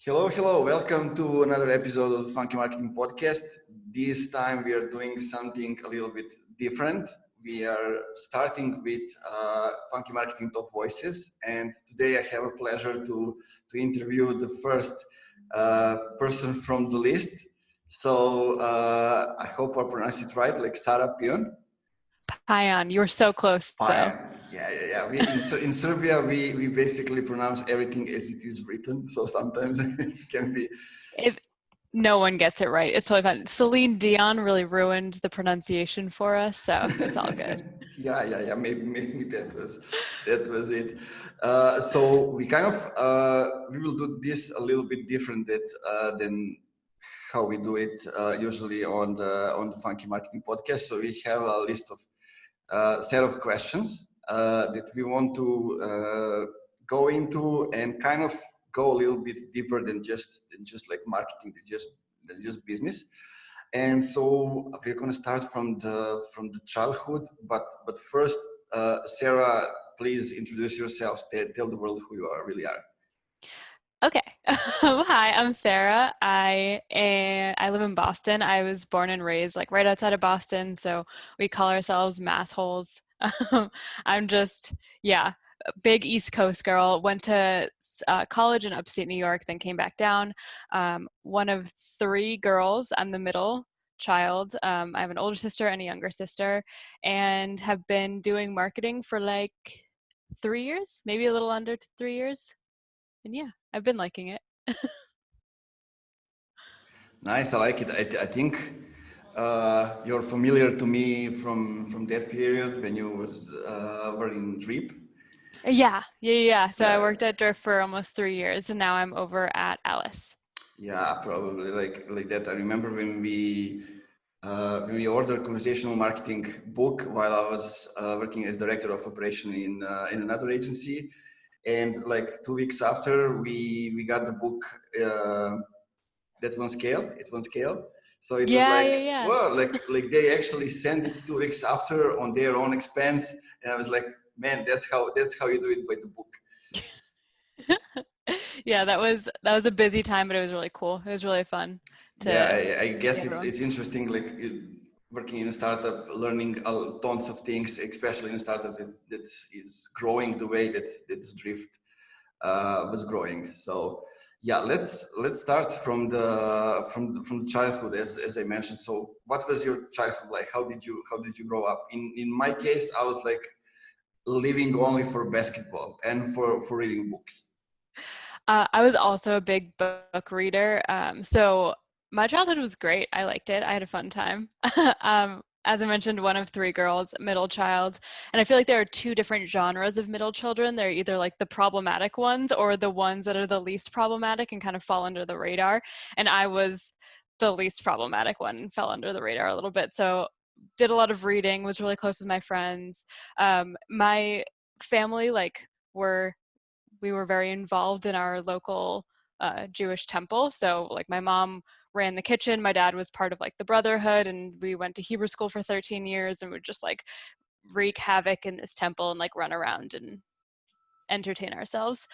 Hello, hello. Welcome to another episode of the Funky Marketing Podcast. This time we are doing something a little bit different. We are starting with Funky Marketing Top Voices, and today I have a pleasure to interview the first person from the list. So I hope I pronounced it right, like Sara Pion. Pion, you were so close. Pion. Yeah. In Serbia, we basically pronounce everything as it is written. So sometimes it can be. If no one gets it right, it's totally fine. Celine Dion really ruined the pronunciation for us, so it's all good. Yeah. Maybe that was it. So we kind of we will do this a little bit different than how we do it usually on the Funky Marketing Podcast. So we have a list of set of questions that we want to go into and kind of go a little bit deeper than just like marketing, than just business. And so we're going to start from the childhood, but first, Sarah, please introduce yourself. Tell the world who you really are. Okay. Hi, I'm Sarah. I live in Boston. I was born and raised like right outside of Boston, so we call ourselves massholes. I'm just, a big East Coast girl. Went to college in upstate New York, then came back down. One of three girls. I'm the middle child. I have an older sister and a younger sister, and have been doing marketing for like 3 years, maybe a little under 3 years. And yeah, I've been liking it. Nice, I like it. I think you're familiar to me from that period when you were in Drip. Yeah. So I worked at Drift for almost 3 years, and now I'm over at Alice. Yeah, probably like that. I remember when we ordered Conversational marketing book while I was working as director of operation in another agency, and like 2 weeks after we got the book. That one scale. It one scale. So it was like, well, like they actually sent it 2 weeks after on their own expense, and I was like, man, that's how you do it by the book. Yeah, that was a busy time, but it was really cool. It was really fun. I guess it's interesting, like working in a startup, learning tons of things, especially in a startup that is growing the way that Drift was growing. So yeah, let's start from the childhood, as I mentioned. So what was your childhood like? How did you grow up? In my case, I was like living only for basketball and for reading books. I was also a big book reader. So my childhood was great. I liked it. I had a fun time. As I mentioned, one of three girls, middle child. And I feel like there are two different genres of middle children. They're either like the problematic ones or the ones that are the least problematic and kind of fall under the radar. And I was the least problematic one and fell under the radar a little bit. So did a lot of reading, was really close with my friends. My family, we were very involved in our local Jewish temple. So like my mom ran the kitchen, my dad was part of like the brotherhood, and we went to Hebrew school for 13 years and would just like wreak havoc in this temple and like run around and entertain ourselves.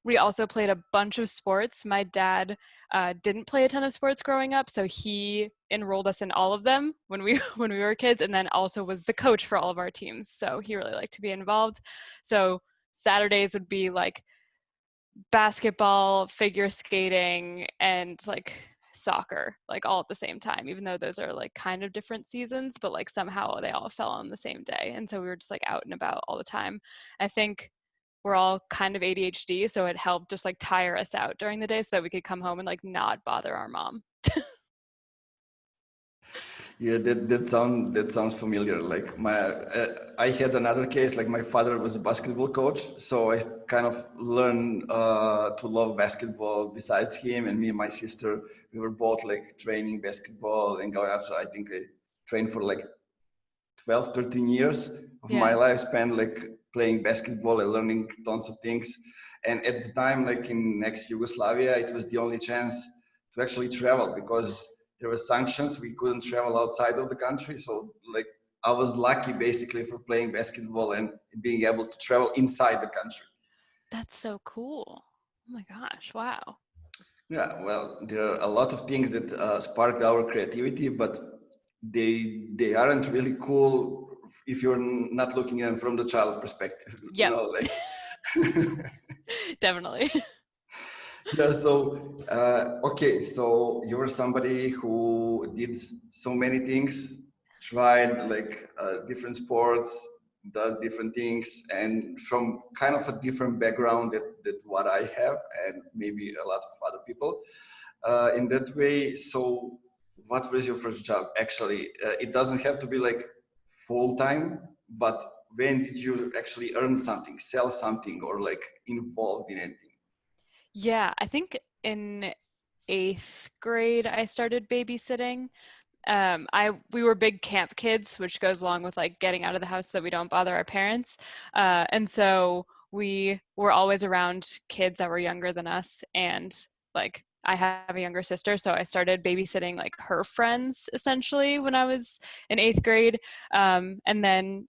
We also played a bunch of sports. My dad didn't play a ton of sports growing up, so he enrolled us in all of them when we were kids, and then also was the coach for all of our teams. So he really liked to be involved. So Saturdays would be like basketball, figure skating, and like soccer, like all at the same time, even though those are like kind of different seasons, but like somehow they all fell on the same day. And so we were just like out and about all the time. I think we're all kind of ADHD, so it helped just like tire us out during the day so that we could come home and like not bother our mom. Yeah, that sounds familiar. Like I had another case. Like my father was a basketball coach, so I kind of learned to love basketball. Besides him and me and my sister, we were both like training basketball and going after. I think I trained for like 12, 13 years of my life spent like playing basketball and learning tons of things. And at the time, like in ex-Yugoslavia, it was the only chance to actually travel because there were sanctions. We couldn't travel outside of the country. So like I was lucky basically for playing basketball and being able to travel inside the country. That's so cool. Oh my gosh. Wow. Yeah, well, there are a lot of things that spark our creativity, but they aren't really cool if you're not looking at them from the child perspective. You Yep. know, like Definitely. yeah. So okay, so you were somebody who did so many things, tried like different sports, does different things, and from kind of a different background that what I have, and maybe a lot of other people. In that way. So, what was your first job? Actually, it doesn't have to be like full time, but when did you actually earn something, sell something, or like involved in anything? Yeah, I think in eighth grade I started babysitting. We were big camp kids, which goes along with like getting out of the house so that we don't bother our parents. And so we were always around kids that were younger than us. And like I have a younger sister, so I started babysitting like her friends essentially when I was in eighth grade. And then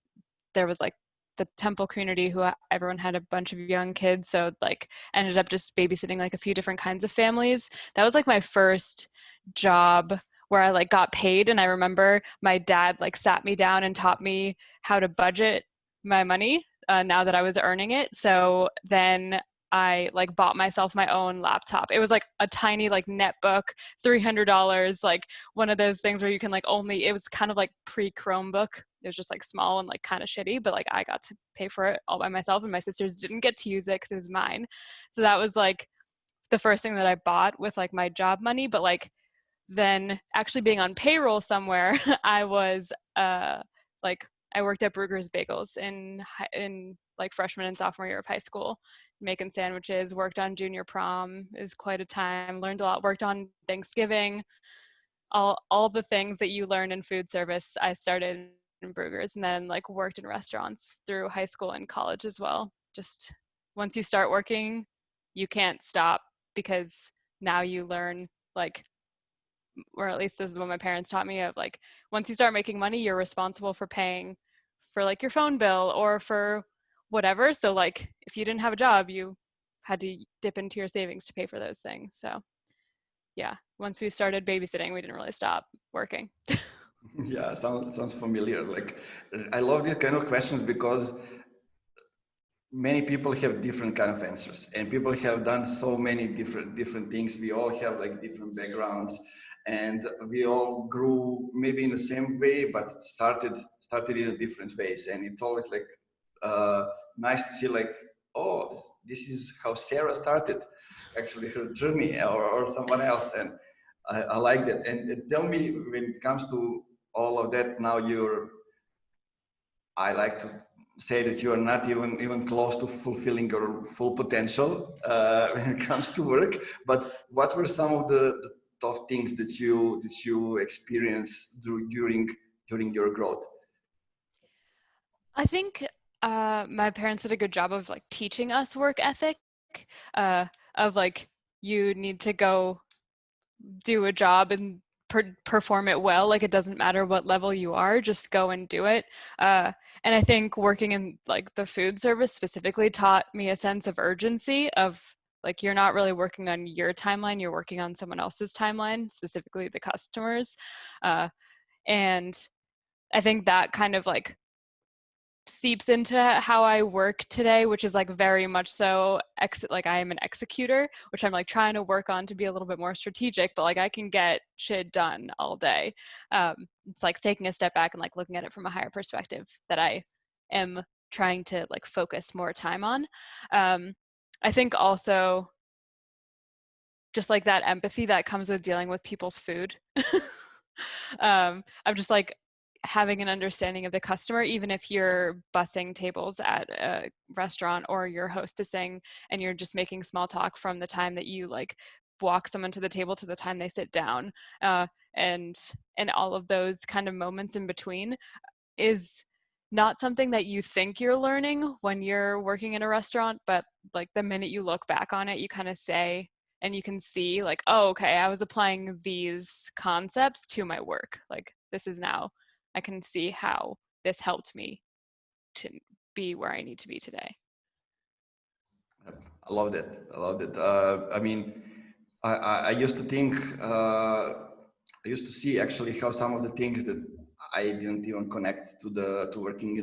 there was like the temple community who everyone had a bunch of young kids, so like ended up just babysitting like a few different kinds of families. That was like my first job where I like got paid, and I remember my dad like sat me down and taught me how to budget my money now that I was earning it. So then I like bought myself my own laptop. It was like a tiny like netbook, $300, like one of those things where you can like only, it was kind of like pre-Chromebook. It was just like small and like kind of shitty, but like I got to pay for it all by myself, and my sisters didn't get to use it because it was mine. So that was like the first thing that I bought with like my job money. But like then actually being on payroll somewhere, I was like I worked at Bruegger's Bagels in like freshman and sophomore year of high school, making sandwiches. Worked on junior prom is quite a time. Learned a lot. Worked on Thanksgiving. All the things that you learn in food service, I started in Bruegger's, and then like worked in restaurants through high school and college as well. Just once you start working, you can't stop because now you learn like, or at least this is what my parents taught me, of like once you start making money, you're responsible for paying for like your phone bill or for whatever. So like if you didn't have a job, you had to dip into your savings to pay for those things. So yeah, once we started babysitting, we didn't really stop working. Yeah, sounds familiar. Like I love these kind of questions because many people have different kind of answers, and people have done so many different things. We all have like different backgrounds, and we all grew maybe in the same way, but started in a different ways. And it's always like uh, nice to see like, oh, this is how Sarah started actually her journey, or someone else. And I like that. And tell me, when it comes to all of that, now I like to say that you are not even close to fulfilling your full potential when it comes to work. But what were some of the tough things that you experienced during your growth? I think my parents did a good job of like teaching us work ethic, uh, of like you need to go do a job and perform it well. Like it doesn't matter what level you are, just go and do it. And I think working in like the food service specifically taught me a sense of urgency of like you're not really working on your timeline, you're working on someone else's timeline, specifically the customers. Uh, and I think that kind of like seeps into how I work today, which is like very much so like I am an executor, which I'm like trying to work on to be a little bit more strategic, but like I can get shit done all day. It's like taking a step back and like looking at it from a higher perspective that I am trying to like focus more time on. I think also just like that empathy that comes with dealing with people's food. I'm just like having an understanding of the customer, even if you're bussing tables at a restaurant or you're hostessing and you're just making small talk from the time that you like walk someone to the table to the time they sit down, uh, and and all of those kind of moments in between is not something that you think you're learning when you're working in a restaurant, but like the minute you look back on it, you kind of say, and you can see like, oh, okay, I was applying these concepts to my work. Like this is now, I can see how this helped me to be where I need to be today. I love that. I love that. I mean, I used to think, I used to see actually how some of the things that I didn't even connect to working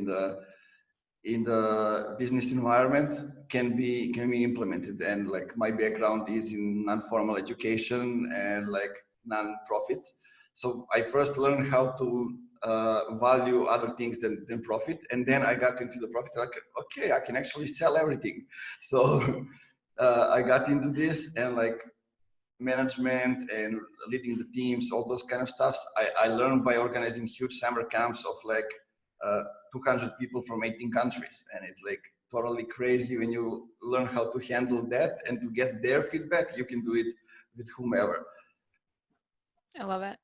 in the business environment can be implemented. And like my background is in non-formal education and like non-profits. So I first learned how to value other things than profit. And then I got into the profit, like, okay, I can actually sell everything. So I got into this, and like management and leading the teams, all those kind of stuffs, I learned by organizing huge summer camps of like 200 people from 18 countries. And it's like totally crazy when you learn how to handle that and to get their feedback. You can do it with whomever. I love it.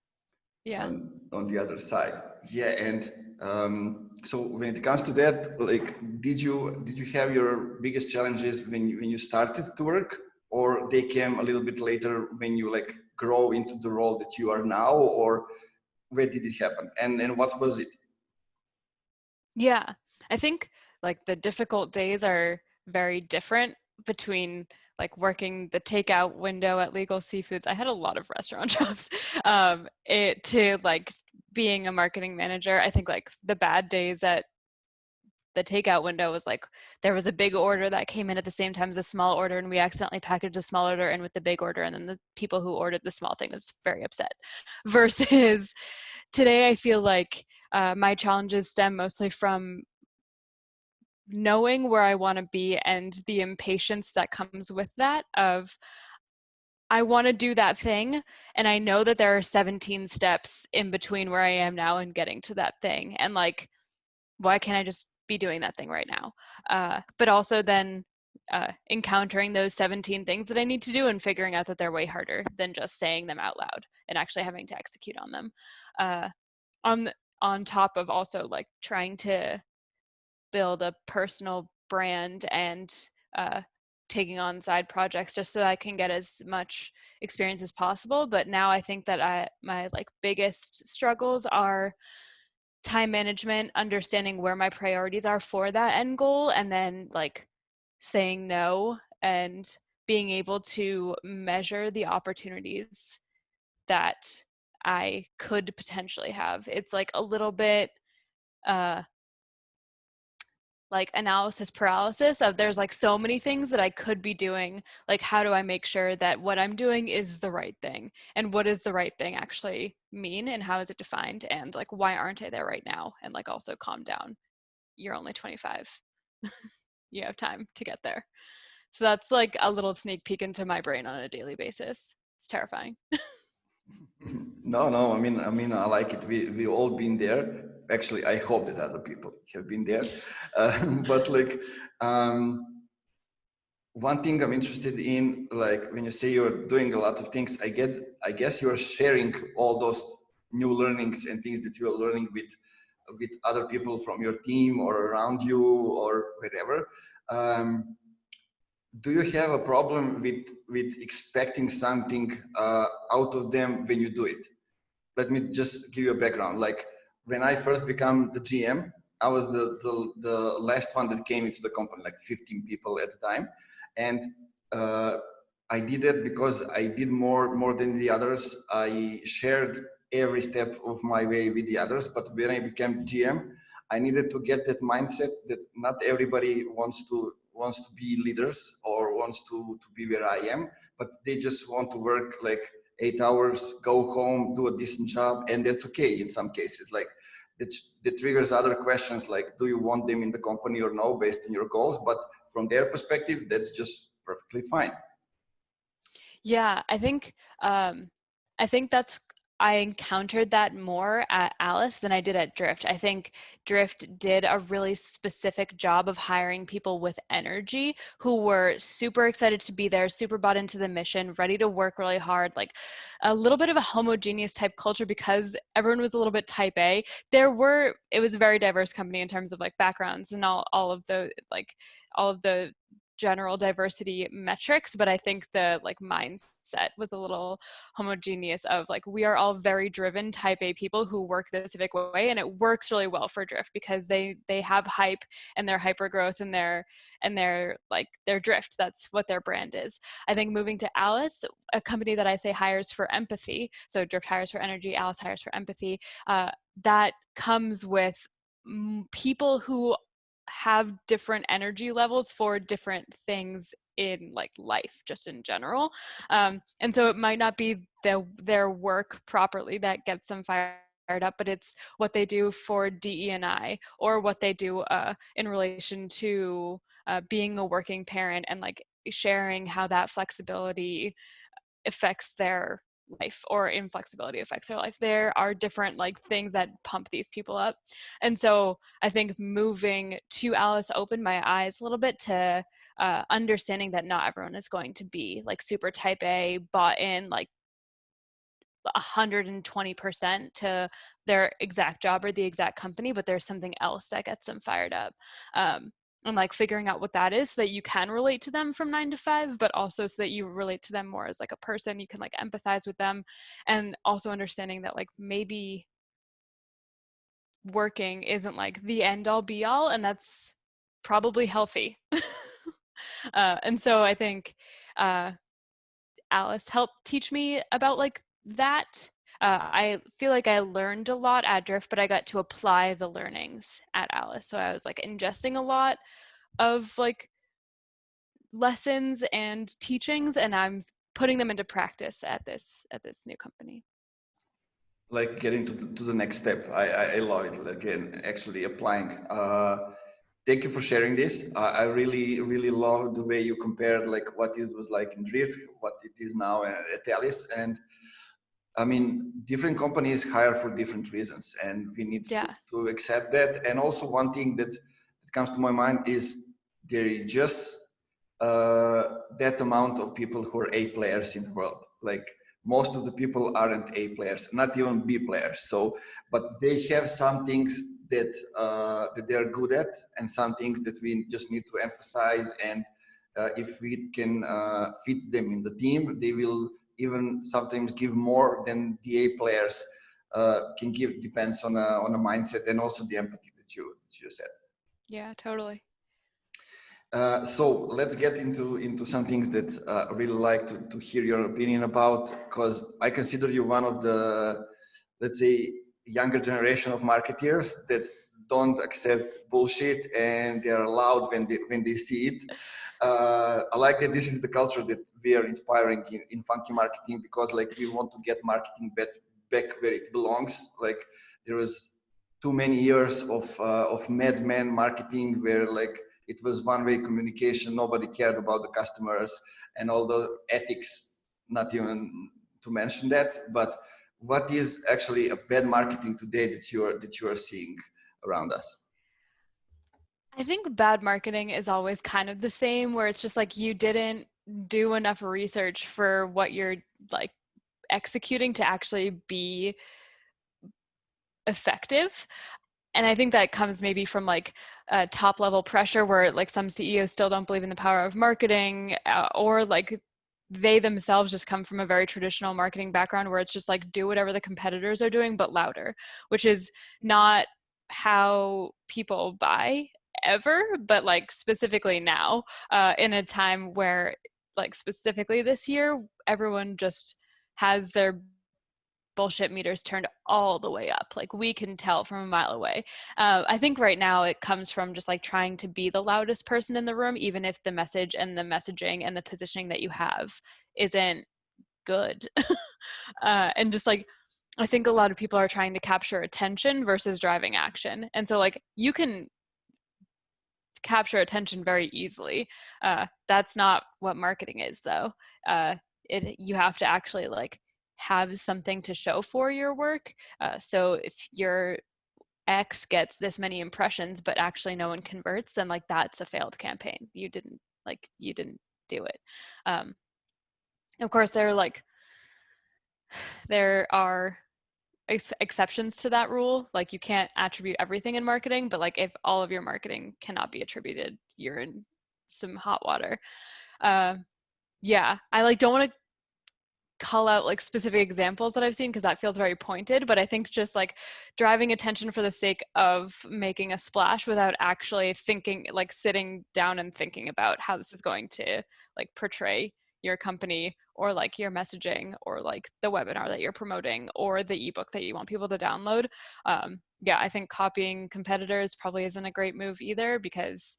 Yeah. On the other side. Yeah. And so when it comes to that, like, did you have your biggest challenges when you started to work, or they came a little bit later when you like grow into the role that you are now, or where did it happen, and what was it? Yeah. I think like the difficult days are very different between like working the takeout window at Legal Seafoods. I had a lot of restaurant jobs. It to like being a marketing manager. I think like the bad days at the takeout window was like there was a big order that came in at the same time as a small order, and we accidentally packaged the small order in with the big order, and then the people who ordered the small thing was very upset. Versus today, I feel like my challenges stem mostly from knowing where I want to be and the impatience that comes with that of I want to do that thing, and I know that there are 17 steps in between where I am now and getting to that thing, and like why can't I just be doing that thing right now? But also then encountering those 17 things that I need to do and figuring out that they're way harder than just saying them out loud and actually having to execute on them. Uh, on on top of also like trying to build a personal brand and taking on side projects just so I can get as much experience as possible. But now I think that my like biggest struggles are time management, understanding where my priorities are for that end goal, and then like saying no and being able to measure the opportunities that I could potentially have. It's like a little bit uh like analysis paralysis of there's like so many things that I could be doing. Like, how do I make sure that what I'm doing is the right thing? And what does the right thing actually mean? And how is it defined? And like, why aren't I there right now? And like, also calm down. You're only 25. You have time to get there. So that's like a little sneak peek into my brain on a daily basis. It's terrifying. No, I mean, I like it. We all been there. Actually, I hope that other people have been there. But like, one thing I'm interested in, like when you say you're doing a lot of things, I guess you're sharing all those new learnings and things that you are learning with other people from your team or around you or wherever. Um, do you have a problem with expecting something out of them when you do it? Let me just give you a background. Like when I first became the GM, I was the last one that came into the company, like 15 people at the time, and uh, I did it because I did more than the others. I shared every step of my way with the others, but when I became GM, I needed to get that mindset that not everybody wants to be leaders or wants to be where I am, but they just want to work like 8 hours, go home, do a decent job, and that's okay in some cases. Like that triggers other questions like, do you want them in the company or no, based on your goals? But from their perspective, that's just perfectly fine. Yeah, I think that's I encountered that more at Alice than I did at Drift. I think Drift did a really specific job of hiring people with energy who were super excited to be there, super bought into the mission, ready to work really hard, like a little bit of a homogeneous type culture because everyone was a little bit type A. It was a very diverse company in terms of like backgrounds and all of the like all of the general diversity metrics, but I think the like mindset was a little homogeneous of like, we are all very driven type A people who work the specific way, and it works really well for Drift because they have hype and their hyper growth and their like their drift. That's what their brand is. I think moving to Alice, a company that I say hires for empathy, so Drift hires for energy, Alice hires for empathy, that comes with people who have different energy levels for different things in like life, just in general. And so it might not be their work properly that gets them fired up, but it's what they do for DE&I, or what they do in relation to being a working parent, and like sharing how that flexibility affects their life, or inflexibility affects their life. There are different like things that pump these people up. And so I think moving to Alice opened my eyes a little bit to understanding that not everyone is going to be like super type A, bought in like 120% to their exact job or the exact company, but there's something else that gets them fired up. And like figuring out what that is so that you can relate to them from 9 to 5, but also so that you relate to them more as like a person. You can like empathize with them, and also understanding that like maybe working isn't like the end all be all, and that's probably healthy. And so I think Alice helped teach me about like that. I feel like I learned a lot at Drift, but I got to apply the learnings at Alice. So I was like ingesting a lot of like lessons and teachings, and I'm putting them into practice at this new company. Like getting to the next step. I love it. Again, actually applying. Thank you for sharing this. I really love the way you compared like what it was like in Drift, what it is now at Alice. And I mean, different companies hire for different reasons, and we need to accept that. And also one thing that comes to my mind is there is just that amount of people who are A players in the world. Like most of the people aren't A players, not even B players. So, but they have some things that that they're good at, and some things that we just need to emphasize. And if we can fit them in the team, they will even sometimes give more than the A players can give. Depends on a mindset, and also the empathy that you said. Yeah, totally. So let's get into some things that I really like to hear your opinion about, because I consider you one of the, let's say, younger generation of marketeers that don't accept bullshit, and they are loud when they see it. I like that this is the culture that we are inspiring in Funky Marketing, because like we want to get marketing back where it belongs. Like there was too many years of madman marketing where like it was one-way communication, nobody cared about the customers and all the ethics, not even to mention that. But what is actually a bad marketing today that you are seeing around us? I think bad marketing is always kind of the same, where it's just like you didn't do enough research for what you're like executing to actually be effective. And I think that comes maybe from like top level pressure, where like some CEOs still don't believe in the power of marketing, or like they themselves just come from a very traditional marketing background where it's just like do whatever the competitors are doing but louder, which is not how people buy ever, but like specifically now, in a time where like specifically this year everyone just has their bullshit meters turned all the way up. Like we can tell from a mile away. I think right now it comes from just like trying to be the loudest person in the room, even if the message and the messaging and the positioning that you have isn't good. And just like, I think a lot of people are trying to capture attention versus driving action. And so like you can capture attention very easily. That's not what marketing is though. You have to actually like have something to show for your work. So if your X gets this many impressions, but actually no one converts, then like that's a failed campaign. You didn't do it. Of course, there are exceptions to that rule. Like you can't attribute everything in marketing, but like if all of your marketing cannot be attributed, you're in some hot water. Yeah, I like don't want to call out like specific examples that I've seen because that feels very pointed, but I think just like driving attention for the sake of making a splash without actually thinking, like sitting down and thinking about how this is going to like portray your company or like your messaging or like the webinar that you're promoting or the ebook that you want people to download. Yeah, I think copying competitors probably isn't a great move either, because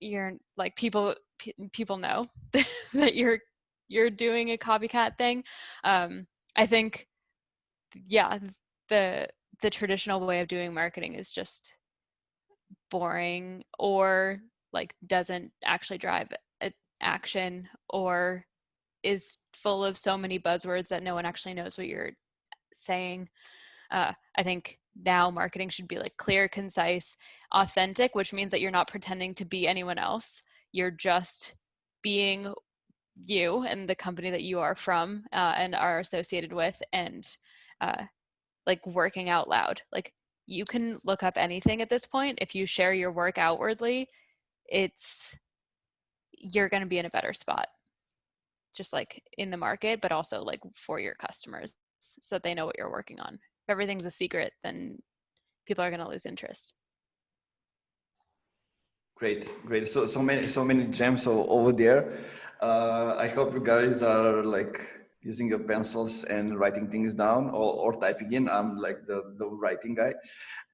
you're like people know that you're doing a copycat thing. I think, yeah, the traditional way of doing marketing is just boring or like doesn't actually drive action or is full of so many buzzwords that no one actually knows what you're saying. I think now marketing should be like clear, concise, authentic, which means that you're not pretending to be anyone else. You're just being you and the company that you are from and are associated with, and like working out loud. Like you can look up anything at this point. If you share your work outwardly, you're going to be in a better spot, just like in the market, but also like for your customers so that they know what you're working on. If everything's a secret, then people are going to lose interest. Great. So many gems over there. I hope you guys are like using your pencils and writing things down or typing in. I'm like the writing guy.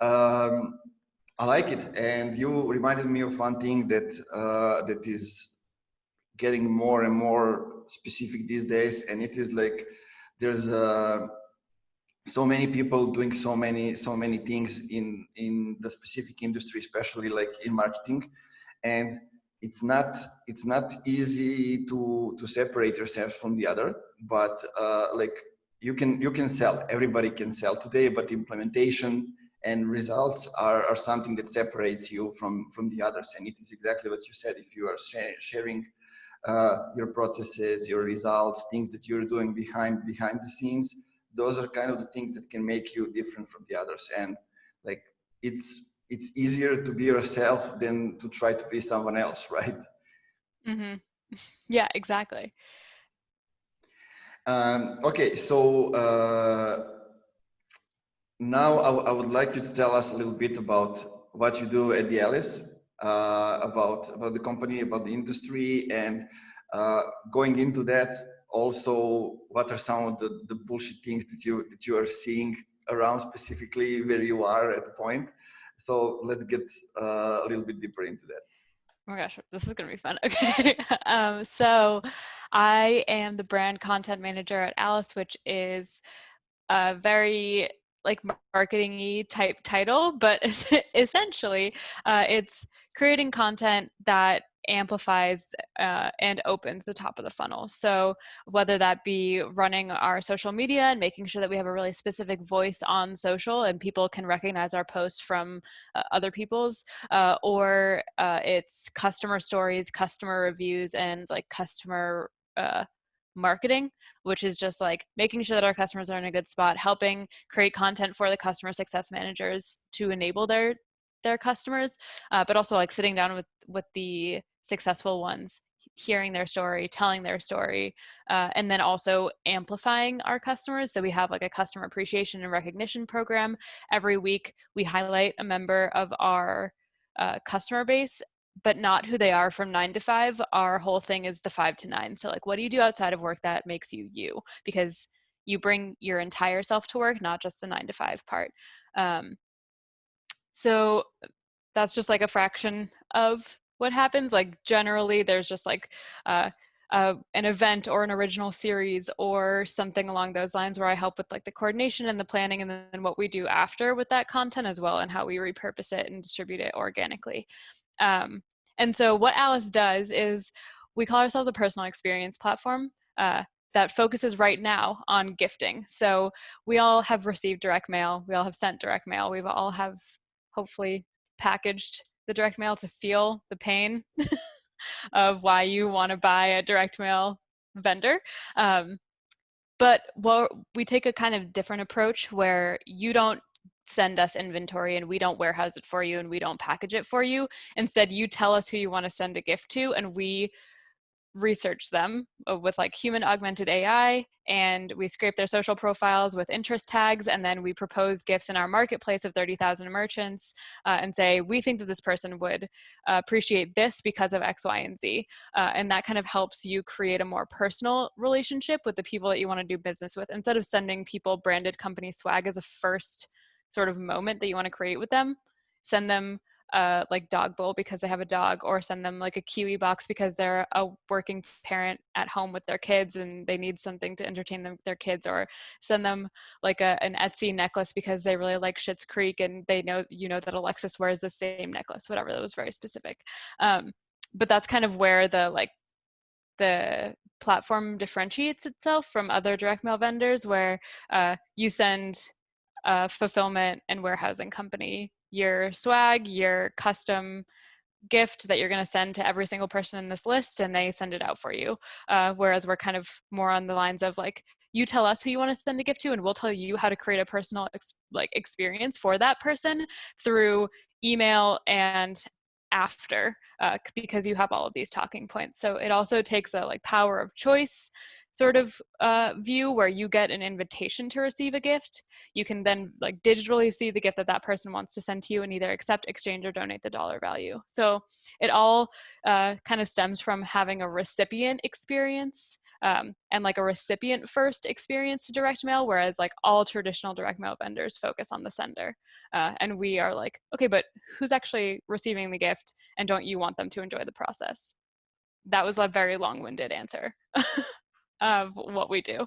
I like it, and you reminded me of one thing that is getting more and more specific these days, and it is like there's so many people doing so many things in the specific industry, especially like in marketing, and it's not easy to separate yourself from the other. But like you can sell, everybody can sell today, but implementation and results are something that separates you from the others. And it is exactly what you said. If you are sharing your processes, your results, things that you're doing behind the scenes, those are kind of the things that can make you different from the others. And like it's easier to be yourself than to try to be someone else, right? Mm-hmm. Yeah, exactly. Okay, so now I would like you to tell us a little bit about what you do at the Alice, about the company, about the industry, and going into that, also what are some of the bullshit things that you are seeing around specifically where you are at the point. So let's get a little bit deeper into that. Oh my gosh, this is going to be fun. Okay. So I am the brand content manager at Alice, which is a very like marketing-y type title, but essentially it's creating content that amplifies and opens the top of the funnel. So whether that be running our social media and making sure that we have a really specific voice on social and people can recognize our posts from other people's, or it's customer stories, customer reviews, and like customer marketing, which is just like making sure that our customers are in a good spot, helping create content for the customer success managers to enable their customers, but also like sitting down with the successful ones, hearing their story, telling their story, and then also amplifying our customers. So we have like a customer appreciation and recognition program. Every week we highlight a member of our customer base, but not who they are from 9 to 5. Our whole thing is the 5 to 9. So like, what do you do outside of work that makes you you? Because you bring your entire self to work, not just the 9 to 5 part. So that's just like a fraction of what happens. Like generally there's just like an event or an original series or something along those lines where I help with like the coordination and the planning, and then what we do after with that content as well, and how we repurpose it and distribute it organically. And so what Alice does is we call ourselves a personal experience platform that focuses right now on gifting. So we all have received direct mail. We all have sent direct mail. We've all have hopefully packaged the direct mail to feel the pain of why you want to buy a direct mail vendor. But we take a kind of different approach where you don't send us inventory and we don't warehouse it for you and we don't package it for you. Instead, you tell us who you want to send a gift to, and we research them with like human augmented AI, and we scrape their social profiles with interest tags, and then we propose gifts in our marketplace of 30,000 merchants and say, we think that this person would appreciate this because of X, Y, and Z. And that kind of helps you create a more personal relationship with the people that you want to do business with, instead of sending people branded company swag as a first sort of moment that you want to create with them. Send them like dog bowl because they have a dog, or send them like a kiwi box because they're a working parent at home with their kids and they need something to entertain their kids, or send them like an Etsy necklace because they really like Schitt's Creek and they know, you know, that Alexis wears the same necklace, whatever. That was very specific. But that's kind of where the platform differentiates itself from other direct mail vendors, where you send a fulfillment and warehousing company your swag, your custom gift that you're going to send to every single person in this list, and they send it out for you. Whereas we're kind of more on the lines of like, you tell us who you want to send a gift to, and we'll tell you how to create a personal experience for that person through email and after, because you have all of these talking points. So it also takes a like power of choice sort of view, where you get an invitation to receive a gift. You can then like digitally see the gift that that person wants to send to you and either accept, exchange, or donate the dollar value. So it all kind of stems from having a recipient experience, and like a recipient first experience to direct mail, whereas like all traditional direct mail vendors focus on the sender. And we are like, okay, but who's actually receiving the gift, and don't you want them to enjoy the process? That was a very long-winded answer of what we do.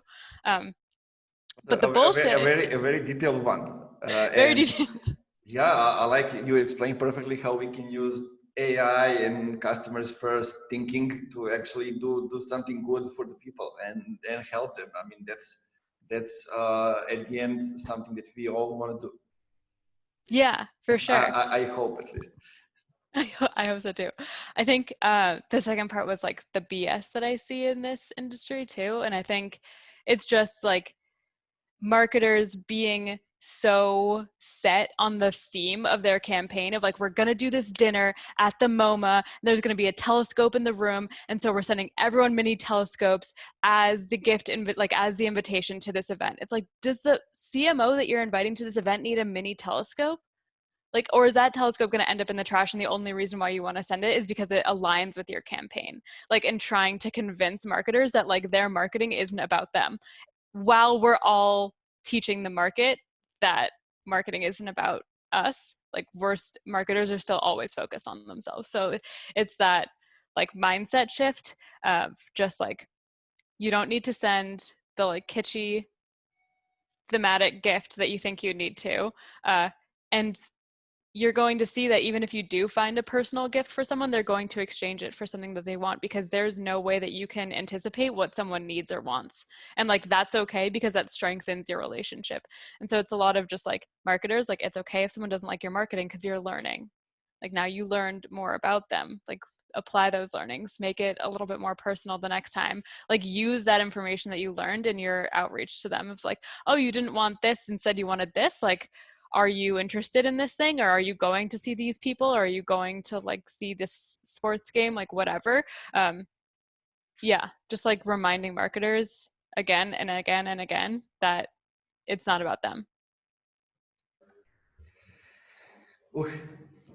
But the bullshit, a very detailed one. very And detailed. yeah, I like you explained perfectly how we can use AI and customers first thinking to actually do something good for the people and help them. I mean, that's at the end something that we all want to do. Yeah, for sure. I hope at least. I hope so too. I think the second part was like the BS that I see in this industry too. And I think it's just like marketers being so set on the theme of their campaign of like, we're going to do this dinner at the MoMA. There's going to be a telescope in the room. And so we're sending everyone mini telescopes as the gift, like as the invitation to this event. It's like, does the CMO that you're inviting to this event need a mini telescope? Like, or is that telescope going to end up in the trash, and the only reason why you want to send it is because it aligns with your campaign? Like, in trying to convince marketers that like their marketing isn't about them, while we're all teaching the market that marketing isn't about us. Like, worst marketers are still always focused on themselves. So it's that like mindset shift of just like, you don't need to send the like kitschy thematic gift that you think you need to, and you're going to see that even if you do find a personal gift for someone, they're going to exchange it for something that they want, because there's no way that you can anticipate what someone needs or wants. And like, that's okay, because that strengthens your relationship. And so it's a lot of just like marketers, like, it's okay if someone doesn't like your marketing because you're learning. Like, now you learned more about them. Like, apply those learnings, make it a little bit more personal the next time. Like, use that information that you learned in your outreach to them of like, oh, you didn't want this, instead you wanted this. Like, are you interested in this thing, or are you going to see these people, or are you going to like see this sports game, like whatever. Yeah, just like reminding marketers again and again and again that it's not about them. Ooh,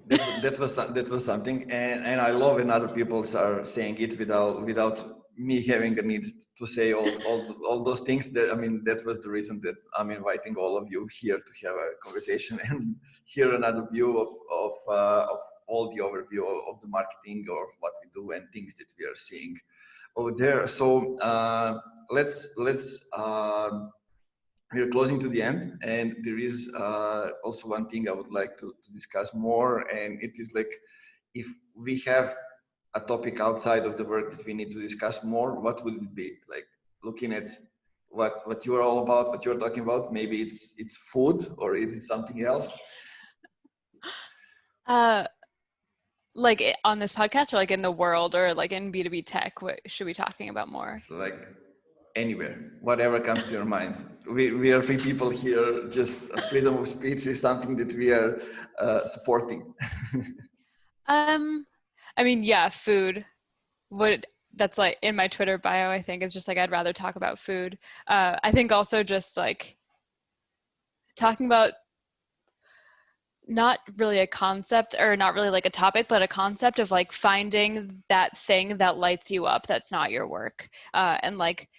that was something, and I love when other people are saying it without me having a need to say all those things. That, I mean, that was the reason that I'm inviting all of you here to have a conversation and hear another view of all the overview of the marketing, or what we do and things that we are seeing over there. So let's we're closing to the end, and there is also one thing I would like to discuss more, and it is like, if we have a topic outside of the work that we need to discuss more, what would it be? Like, looking at what you're all about, what you're talking about, maybe it's food, or it is something else. Like on this podcast, or like in the world, or like in B2B tech, what should we be talking about more? Like, anywhere, whatever comes to your mind. We are free people here. Just freedom of speech is something that we are supporting. I mean, yeah, food. What that's like in my Twitter bio, I think is just like I'd rather talk about food. I think also just like talking about not really a concept or not really like a topic, but a concept of like finding that thing that lights you up that's not your work. And like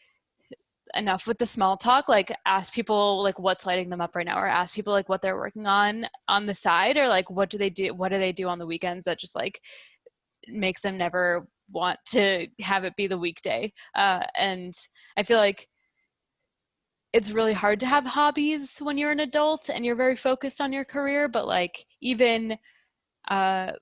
enough with the small talk, like ask people like what's lighting them up right now, or ask people like what they're working on the side, or like what do they do on the weekends that just like makes them never want to have it be the weekday. And I feel like it's really hard to have hobbies when you're an adult and you're very focused on your career, but like even uh,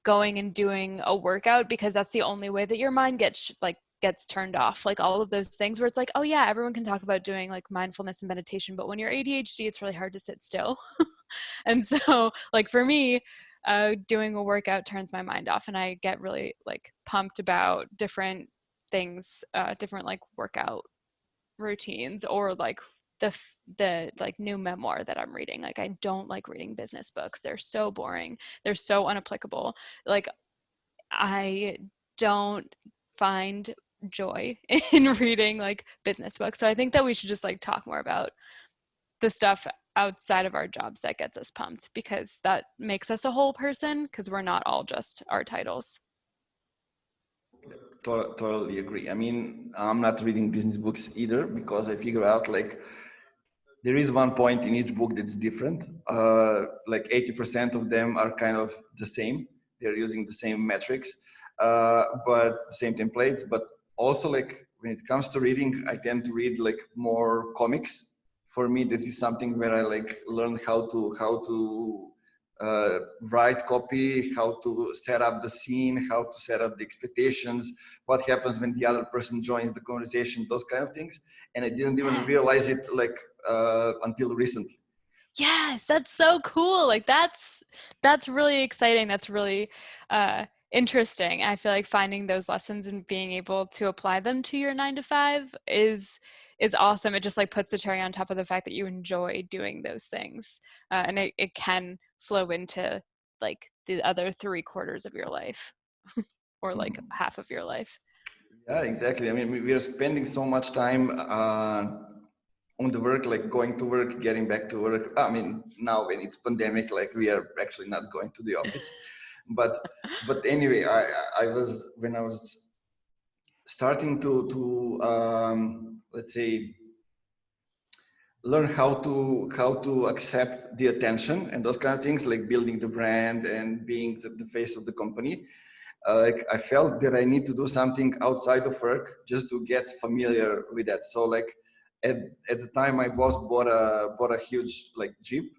going and doing a workout, because that's the only way that your mind gets turned off, like all of those things where it's like, oh yeah, everyone can talk about doing like mindfulness and meditation, but when you're ADHD it's really hard to sit still. And so like for me, doing a workout turns my mind off and I get really like pumped about different things, different like workout routines, or like the like new memoir that I'm reading. Like I don't like reading business books. They're so boring. They're so unapplicable. Like I don't find joy in reading like business books. So I think that we should just like talk more about the stuff outside of our jobs that gets us pumped, because that makes us a whole person, because we're not all just our titles. Totally agree. I mean, I'm not reading business books either because I figure out like there is one point in each book that's different. Like 80% of them are kind of the same. They're using the same metrics, but same templates. But also, like when it comes to reading, I tend to read like more comics. For me, this is something where I like learn how to write copy, how to set up the scene, how to set up the expectations, what happens when the other person joins the conversation, those kind of things. And I didn't even Yes. realize it like until recently. Yes, that's so cool. Like that's really exciting. That's really interesting. I feel like finding those lessons and being able to apply them to your 9 to 5 is awesome. It just like puts the cherry on top of the fact that you enjoy doing those things. And it can flow into like the other 3/4 of your life or like half of your life. Yeah, exactly. I mean, we are spending so much time on the work, like going to work, getting back to work. I mean, now when it's pandemic, like we are actually not going to the office. But anyway, I was when I was starting to let's say learn how to accept the attention and those kind of things, like building the brand and being the face of the company. Like I felt that I need to do something outside of work just to get familiar with that. So like at, at the time my boss bought a huge like Jeep,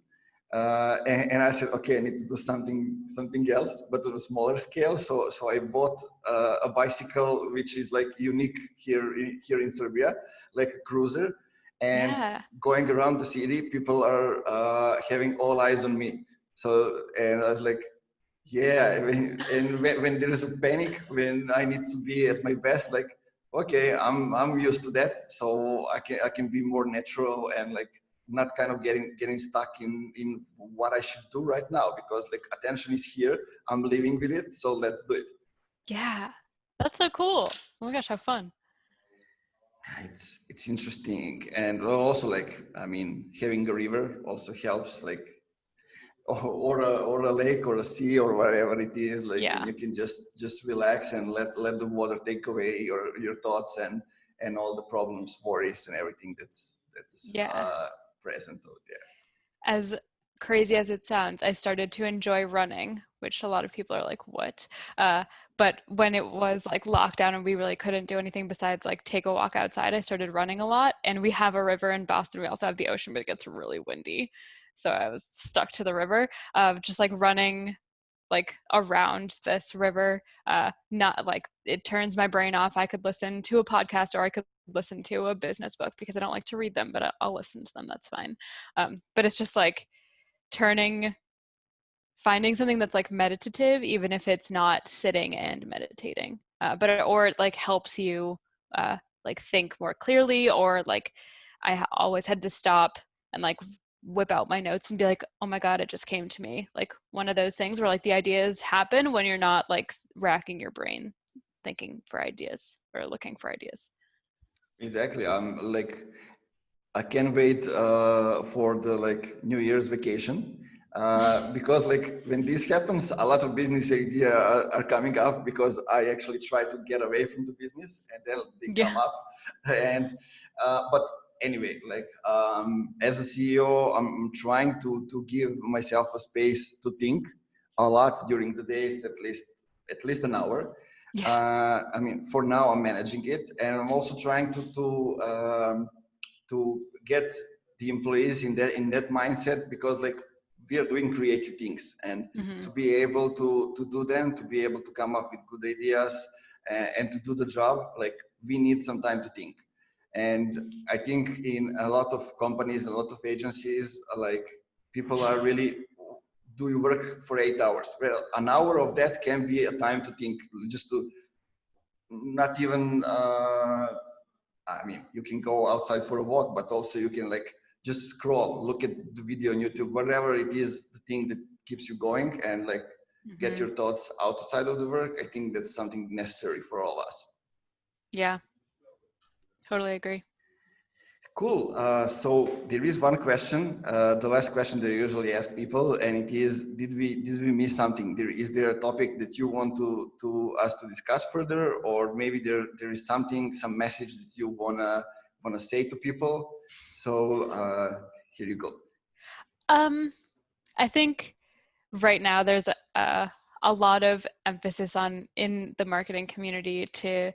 and I said, okay, I need to do something else, but on a smaller scale. So I bought a bicycle which is like unique here in Serbia, like a cruiser, and Yeah. going around the city, people are having all eyes on me. So and I was like, yeah, and when there is a panic, when I need to be at my best, like, okay, I'm used to that, so I can be more natural and like not kind of getting stuck in what I should do right now, because like attention is here, I'm living with it, so let's do it. Yeah. That's so cool. Oh my gosh, have fun. It's interesting, and also like I mean, having a river also helps, like or a lake or a sea or wherever it is, like when Yeah. you can just relax and let the water take away your thoughts and all the problems, worries, and everything that's Yeah. present out there. As crazy as it sounds, I started to enjoy running, which a lot of people are like, what? Uh, but when it was like lockdown and we really couldn't do anything besides like take a walk outside, I started running a lot. And we have a river in Boston. We also have the ocean, but it gets really windy. So I was stuck to the river, just like running like around this river. Not like it turns my brain off. I could listen to a podcast or I could listen to a business book because I don't like to read them, but I'll listen to them. That's fine. But it's just like turning, finding something that's like meditative, even if it's not sitting and meditating, but or it like helps you like think more clearly, or like always had to stop and like whip out my notes and be like, oh my God, it just came to me. Like one of those things where like the ideas happen when you're not like racking your brain thinking for ideas or looking for ideas. Exactly. I'm like, I can't wait for the like New Year's vacation because like when this happens, a lot of business idea are coming up because I actually try to get away from the business and then they come Yeah. up. And but anyway, like as a CEO, I'm trying to give myself a space to think a lot during the days, at least an hour. Yeah. I mean, for now, I'm managing it, and I'm also trying to get the employees in that mindset, because like we are doing creative things, and Mm-hmm. to be able to do them, to be able to come up with good ideas, and to do the job, like we need some time to think. And I think in a lot of companies, a lot of agencies, like people are really, do you work for 8 hours? Well, an hour of that can be a time to think, just to not even I mean, you can go outside for a walk, but also you can like just scroll, look at the video on YouTube, whatever it is, the thing that keeps you going, and like get Mm-hmm. your thoughts outside of the work. I think that's something necessary for all of us. Yeah, totally agree. Cool. So there is one question, the last question that I usually ask people, and it is: did we miss something? Is there a topic that you want to us to discuss further, or maybe there is some message that you wanna say to people? So here you go. Um, I think right now there's a lot of emphasis on in the marketing community to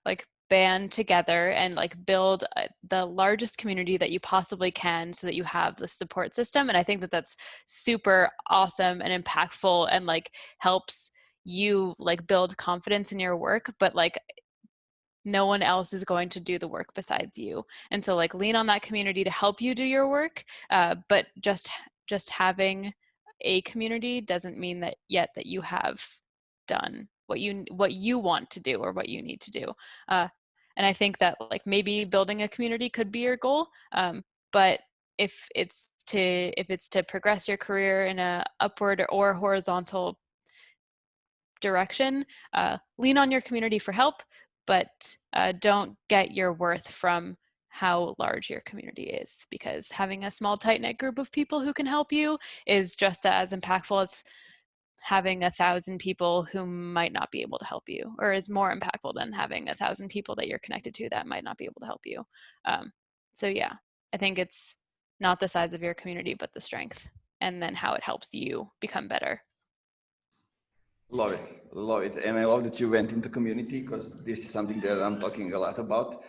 like band together and like build the largest community that you possibly can so that you have the support system. And I think that that's super awesome and impactful and like helps you like build confidence in your work, but like no one else is going to do the work besides you. And so like lean on that community to help you do your work, but just having a community doesn't mean that yet that you have done what you want to do or what you need to do. And I think that like maybe building a community could be your goal, but if it's to progress your career in a upward or horizontal direction, lean on your community for help, but don't get your worth from how large your community is, because having a small tight-knit group of people who can help you is just as impactful as having 1,000 people who might not be able to help you, or is more impactful than having 1,000 people that you're connected to that might not be able to help you. So yeah, I think it's not the size of your community, but the strength, and then how it helps you become better. Love it, love it, and I love that you went into community, because this is something that I'm talking a lot about.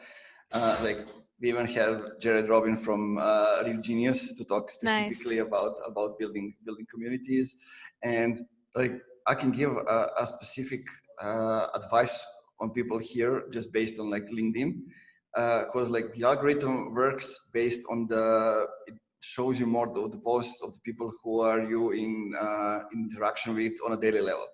Like we even have Jared Robin from Real Genius to talk Nice. specifically about building communities, and like I can give a specific advice on people here just based on like LinkedIn, because like the algorithm works based on it shows you more the posts of the people who are you in interaction with on a daily level.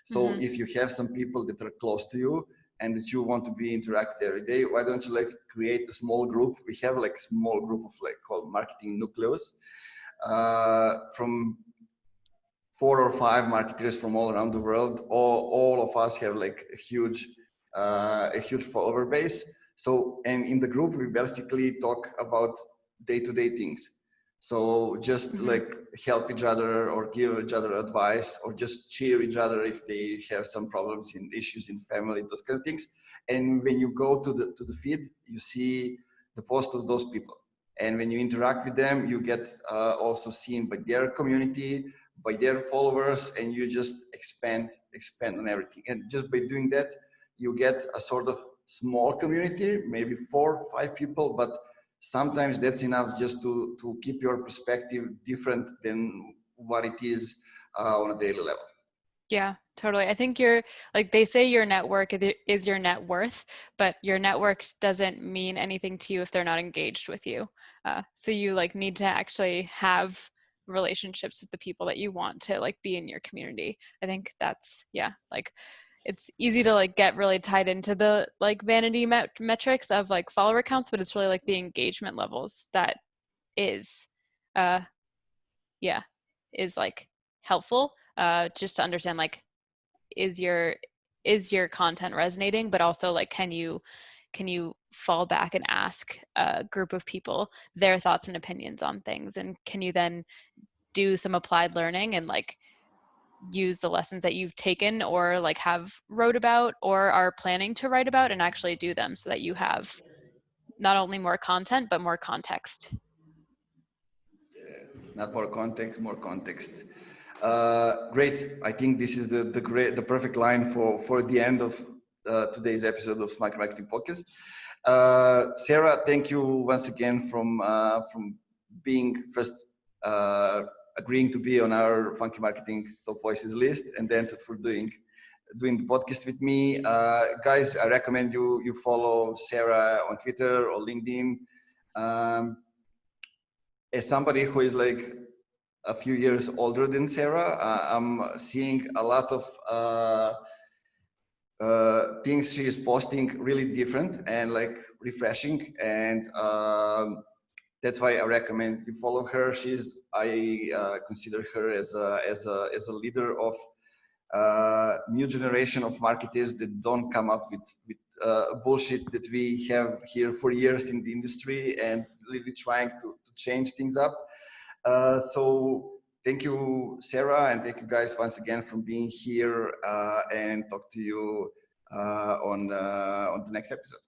So Mm-hmm. if you have some people that are close to you and that you want to be interactive every day, why don't you like create a small group? We have like a small group of like called marketing nucleus, from 4 or 5 marketers from all around the world. All of us have like a huge follower base. So, and in the group, we basically talk about day-to-day things. So just Mm-hmm. like help each other or give each other advice or just cheer each other if they have some problems in issues in family, those kind of things. And when you go to the feed, you see the post of those people. And when you interact with them, you get also seen by their community, by their followers, and you just expand on everything. And just by doing that, you get a sort of small community, maybe 4 or 5 people, but sometimes that's enough just to keep your perspective different than what it is on a daily level. Yeah, totally. I think like they say your network is your net worth, but your network doesn't mean anything to you if they're not engaged with you. So you like need to actually have relationships with the people that you want to like be in your community. I think that's, yeah, like it's easy to like get really tied into the like vanity metrics of like follower counts, but it's really like the engagement levels that is uh yeah is like helpful just to understand like is your content resonating, but also like can you fall back and ask a group of people their thoughts and opinions on things, and can you then do some applied learning and like use the lessons that you've taken or like have wrote about or are planning to write about and actually do them so that you have not only more content but more context. Not more context, more context. Great. I think this is the perfect line for the end of today's episode of Smart Marketing Podcast. Sarah, thank you once again from being first agreeing to be on our Funky Marketing Top Voices list, and then for doing the podcast with me. Guys, I recommend you follow Sarah on Twitter or LinkedIn. As somebody who is like a few years older than Sarah, I'm seeing a lot of things she is posting really different and like refreshing, and that's why I recommend you follow her. I consider her as a leader of new generation of marketers that don't come up with bullshit that we have here for years in the industry, and really trying to change things up. So thank you, Sarah, and thank you guys once again for being here, and talk to you on the next episode.